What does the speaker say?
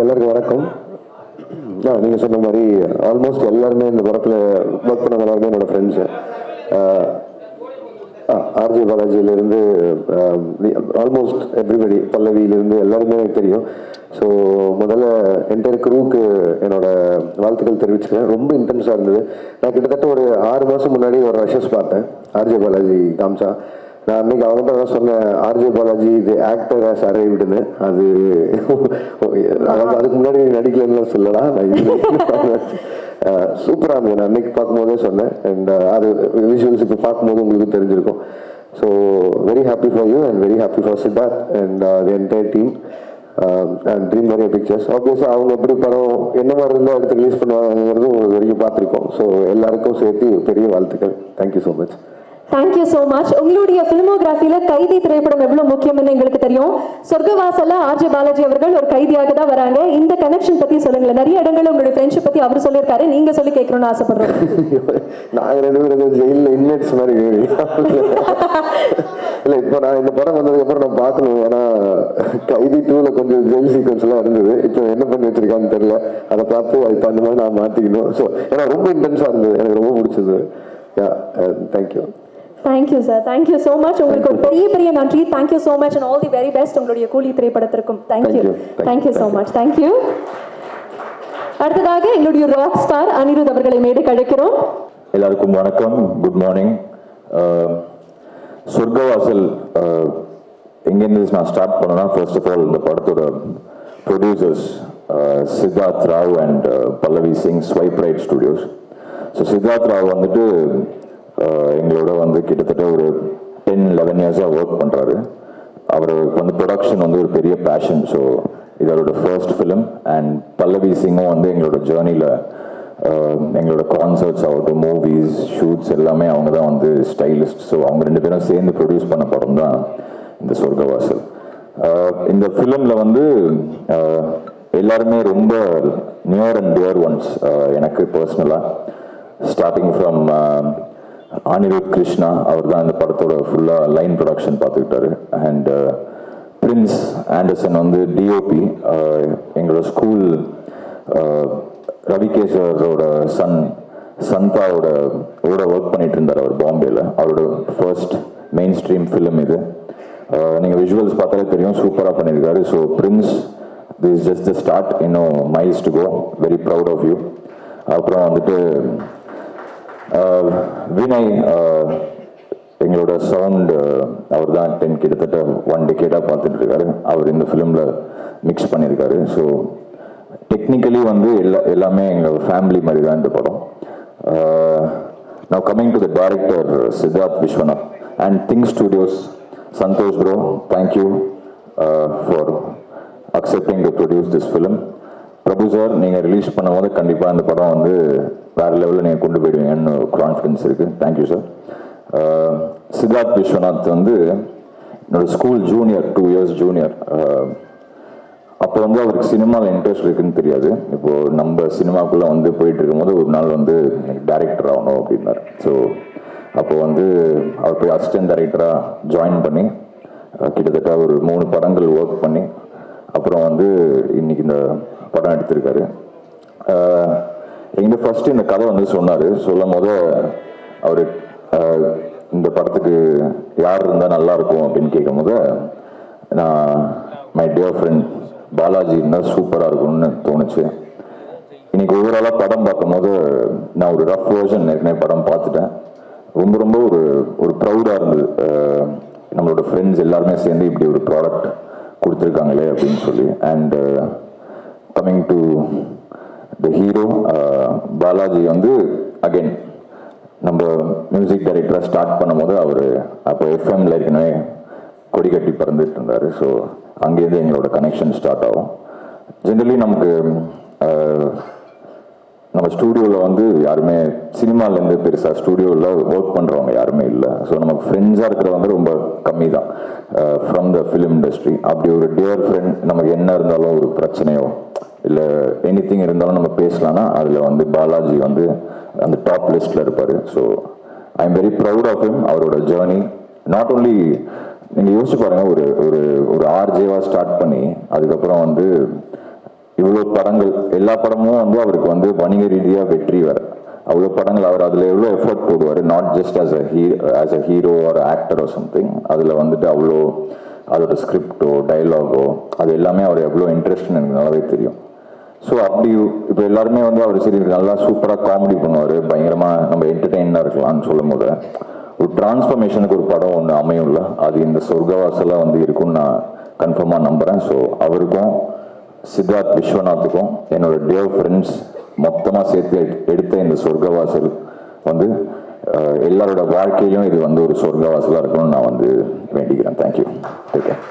எல்லாருக்கும் வணக்கம். நீங்கள் சொன்ன மாதிரி ஆல்மோஸ்ட் எல்லாருமே இந்த படத்தில் ஒர்க் பண்ண எல்லாருமே என்னோடய ஃப்ரெண்ட்ஸு. ஆர்ஜே பாலாஜியிலேருந்து ஆல்மோஸ்ட் எவ்ரிபடி, பல்லவியிலேருந்து எல்லாருமே எனக்கு தெரியும். ஸோ முதல்ல என்டையர் குரூவுக்கு என்னோட வாழ்த்துக்கள் தெரிவிச்சுக்கிறேன். ரொம்ப இன்டென்ஸாக இருந்தது. நான் கிட்டத்தட்ட ஒரு 6 மாதம் முன்னாடி ஒரு ரஷஸ் பார்த்தேன் ஆர்ஜே பாலாஜி காமிச்சா. நான் அன்றைக்கி அவங்கள்ட்ட தான் சொன்னேன், ஆர்ஜே பாலாஜி இது ஆக்டர் ஆஸ் அரைவ்டுன்னு. அது அதுக்கு முன்னாடி நடிக்கலன்னு சொல்லடா, நான் இது சூப்பராக இருந்தது. நான் அன்றைக்கி பார்க்கும்போதே சொன்னேன். அண்ட் அது விஷுவல்ஸ் இப்போ பார்க்கும்போது உங்களுக்கு தெரிஞ்சிருக்கும். So very happy for you and very happy for Siddharth and the entire team and dream very pictures. ஆப்வியஸாக அவங்க எப்படி படம் என்ன மாதிரி இருந்தால் எடுத்து ரிலீஸ் பண்ணுவாங்கிறதும் வரைக்கும் பார்த்துருக்கோம். ஸோ எல்லாருக்கும் சேர்த்து பெரிய வாழ்த்துக்கள். Thank you so much. Thank you so much. உங்களுடைய ஃபிலிமோகிராஃபியில கைதி திரைப்படம் எவ்வளவு முக்கியம்னு எங்களுக்கு தெரியும். சொர்க்கவாசல்ல ஆர்ஜே பாலாஜி அவர்கள் ஒரு கைதியாக தான் வராங்க. இந்த கனெக்ஷன் பத்தி சொல்லுங்களேன். நிறைய இடங்கள்ல உங்களுடைய ஃப்ரெண்ட்ஷிப் பத்தி அவர் சொல்லியிருக்காரு, நீங்க சொல்லி கேட்கணும்னு ஆசைப்படுறோம். நாங்கள் 2 பேரும் ஜெயிலில் இன்மேட்ஸ் மாதிரி இல்லை. இப்போ நான் இந்த படம் வந்ததுக்கப்புறம் நான் பார்க்கணும். ஏன்னா கைதி 2ல கொஞ்சம் ஜெயில் சீக்வன்ஸ் எல்லாம் இருந்தது. இப்போ என்ன பண்ணி வச்சிருக்கான்னு தெரியல. அதை பார்த்து அதுக்கு தகுந்த மாதிரி நான் மாற்றிக்கணும். ஸோ ஏன்னா ரொம்ப இன்டென்ஸாக இருந்தது, எனக்கு ரொம்ப பிடிச்சது. Thank you. Thank you sir, thank you so much. உங்களுக்கு ஒரு பெரிய பெரிய நன்றி. Thank you so much and all the very best உங்களுடைய கூலி திரைப்படத்திற்கும். Thank you, thank you so much. Thank you. அடுத்ததாக எங்களுடைய ராக் ஸ்டார் அனிருத் அவர்களை மேடைக்கு அழைக்கிறோம். எல்லாருக்கும் வணக்கம், குட் மார்னிங். சொர்க்கவாசல் எங்கேருந்து நான் ஸ்டார்ட் பண்ணேன்னா, ஃபர்ஸ்ட் ஆஃப் ஆல் இந்த படத்தோட producers Siddharth Rao and Pallavi Singh, swipe right studios. So Siddharth Rao வந்துட்டு எங்களோட வந்து கிட்டத்தட்ட ஒரு 10-11 இயர்ஸாக ஒர்க் பண்ணுறாரு. அவருக்கு வந்து ப்ரொடக்ஷன் வந்து ஒரு பெரிய பேஷன். ஸோ இது அவரோட ஃபர்ஸ்ட் ஃபிலிம். அண்ட் பல்லவி சிங்கும் வந்து எங்களோட ஜேர்னியில் எங்களோட கான்சர்ட்ஸ் ஆகட்டும், மூவிஸ், ஷூட்ஸ் எல்லாமே அவங்க தான் வந்து ஸ்டைலிஸ்ட். ஸோ அவங்க 2 பேரும் சேர்ந்து ப்ரொடியூஸ் பண்ண படம் தான் இந்த சொர்க்கவாசல். இந்த ஃபிலிமில் வந்து எல்லாருமே ரொம்ப நியர் அண்ட் டியர் ஒன்ஸ் எனக்கு பர்சனலாக. ஸ்டார்டிங் ஃப்ரம் அனிருத் கிருஷ்ணா, அவர் தான் இந்த படத்தோட ஃபுல்லாக லைன் ப்ரொடக்ஷன் பார்த்துக்கிட்டாரு. அண்ட் பிரின்ஸ் ஆண்டர்சன் வந்து டிஓபி. எங்களோட ஸ்கூல் ரவிகேஷரோட சந்தாவோட ஒர்க் பண்ணிட்டு இருந்தார் அவர் பாம்பேயில். அவரோட ஃபர்ஸ்ட் மெயின் ஸ்ட்ரீம் ஃபிலிம் இது. நீங்கள் விஷுவல்ஸ் பார்த்தாலே தெரியும், சூப்பராக பண்ணியிருக்காரு. So Prince, this is just the start, இன்னும் miles to go. Very proud of you. அப்புறம் வந்துட்டு வினய், எங்களோட சவுண்ட் அவர் தான் கிட்டத்தட்ட 1 decade பார்த்துட்டு இருக்காரு. அவர் இந்த ஃபிலிமில் மிக்ஸ் பண்ணியிருக்காரு. ஸோ டெக்னிக்கலி வந்து எல்லாமே எங்கள் ஃபேமிலி மாதிரி தான் இந்த படம். Now coming to the director Siddharth Vishwanath and think studios, Santhosh bro, thank you for accepting to produce this film. Prabhu sir, நீங்கள் ரிலீஸ் பண்ணும்போது கண்டிப்பாக இந்த படம் வந்து வேறு லெவலில் நீங்கள் கொண்டு போயிடுவீங்கன்னு கான்ஃபிடன்ஸ் இருக்குது. Thank you sir. சித்தார்த் விஸ்வநாத் வந்து என்னோடய ஸ்கூல் ஜூனியர், 2 years ஜூனியர். அப்போ வந்து அவருக்கு சினிமாவில் இன்ட்ரெஸ்ட் இருக்குதுன்னு தெரியாது. இப்போது நம்ம சினிமாக்குள்ளே வந்து போயிட்டு இருக்கும்போது ஒரு நாள் வந்து எனக்கு டைரக்டர் ஆகணும் அப்படின்னாரு. ஸோ அப்போ வந்து அவர் போய் அசிஸ்டன்ட் டைரக்டராக ஜாயின் பண்ணி கிட்டத்தட்ட ஒரு 3 படங்கள் ஒர்க் பண்ணி அப்புறம் வந்து இன்னைக்கு இந்த படம் எடுத்திருக்காரு. எங்கள் ஃபர்ஸ்ட் இந்த கதை வந்து சொல்லும் போது அவர் இந்த படத்துக்கு யார் இருந்தால் நல்லாயிருக்கும் அப்படின்னு கேட்கும் போது நான் மை டியர் ஃப்ரெண்ட் பாலாஜி இருந்தால் சூப்பராக இருக்கும்னு தோணுச்சு. இன்னைக்கு ஓவராலாக படம் பார்க்கும்போது நான் ஒரு ரஃப் வேர்ஷன் ஏற்கனவே படம் பார்த்துட்டேன். ரொம்ப ரொம்ப ஒரு ப்ரௌடாக இருந்தது. நம்மளோட ஃப்ரெண்ட்ஸ் எல்லாருமே சேர்ந்து இப்படி ஒரு ப்ராடக்ட் கொடுத்துருக்காங்களே அப்படின்னு சொல்லி. And coming to the hero Balaji வந்து அகெயின் நம்ம மியூசிக் டைரக்டராக ஸ்டார்ட் பண்ணும்போது அவர் அப்போ எஃப்எம்ல ஏற்கனவே கொடி கட்டி பறந்துட்டு இருந்தார். ஸோ அங்கேருந்து எங்களோட கனெக்ஷன் ஸ்டார்ட் ஆகும். ஜென்ரலி நமக்கு நம்ம ஸ்டூடியோவில் வந்து யாருமே சினிமாலேருந்து பெருசாக ஸ்டூடியோவில் ஒர்க் பண்ணுறவங்க யாருமே இல்லை. ஸோ நமக்கு ஃப்ரெண்ட்ஸாக இருக்கிறவங்க ரொம்ப கம்மி தான் ஃப்ரம் த ஃபிலிம் இண்டஸ்ட்ரி. அப்படி ஒரு டியர் ஃப்ரெண்ட், நமக்கு என்ன இருந்தாலும் ஒரு பிரச்சனையோ இல்லை எனிதிங் இருந்தாலும் நம்ம பேசலான்னா அதில் வந்து பாலாஜி வந்து அந்த டாப் லிஸ்ட்டில் இருப்பார். So I am very proud of him. அவரோட ஜேர்னி நாட் ஓன்லி நீங்கள் யோசிச்சு பாருங்கள், ஒரு ஆர்ஜேவாக ஸ்டார்ட் பண்ணி அதுக்கப்புறம் வந்து இவ்வளோ படங்கள் எல்லா படமும் வந்து அவருக்கு வந்து வணிக ரீதியாக வெற்றி வர அவ்வளோ படங்கள் அவர் அதில் எவ்வளோ எஃபர்ட் போடுவார், not just as a hero R actor or something. அதில் வந்துட்டு அவ்வளோ அதோட ஸ்கிரிப்டோ டைலாகோ அது எல்லாமே அவர் எவ்வளோ இன்ட்ரெஸ்ட்னு எனக்கு நல்லாவே தெரியும். ஸோ அப்படி இப்போ எல்லாருமே வந்து அவர் சரி நல்லா சூப்பராக காமெடி பண்ணுவார், பயங்கரமாக நம்ம என்டர்டெயினாக இருக்கலாம்னு சொல்லும் போது ஒரு டிரான்ஸ்ஃபர்மேஷனுக்கு ஒரு படம் ஒன்று அமையும்ல, அது இந்த சொர்க்கவாசலாக வந்து இருக்கும்னு நான் கன்ஃபார்மாக நம்புகிறேன். ஸோ அவருக்கும் சித்தார்த் விஸ்வநாத்துக்கும் என்னோட டியர் ஃப்ரெண்ட்ஸ் மொத்தமாக சேர்த்து எடுத்த இந்த சொர்க்கவாசல் வந்து எல்லாரோட வாழ்க்கையிலும் இது வந்து ஒரு சொர்க்கவாசலாக இருக்கணும்னு நான் வந்து வேண்டிக்கிறேன். தேங்க்யூ. Take care.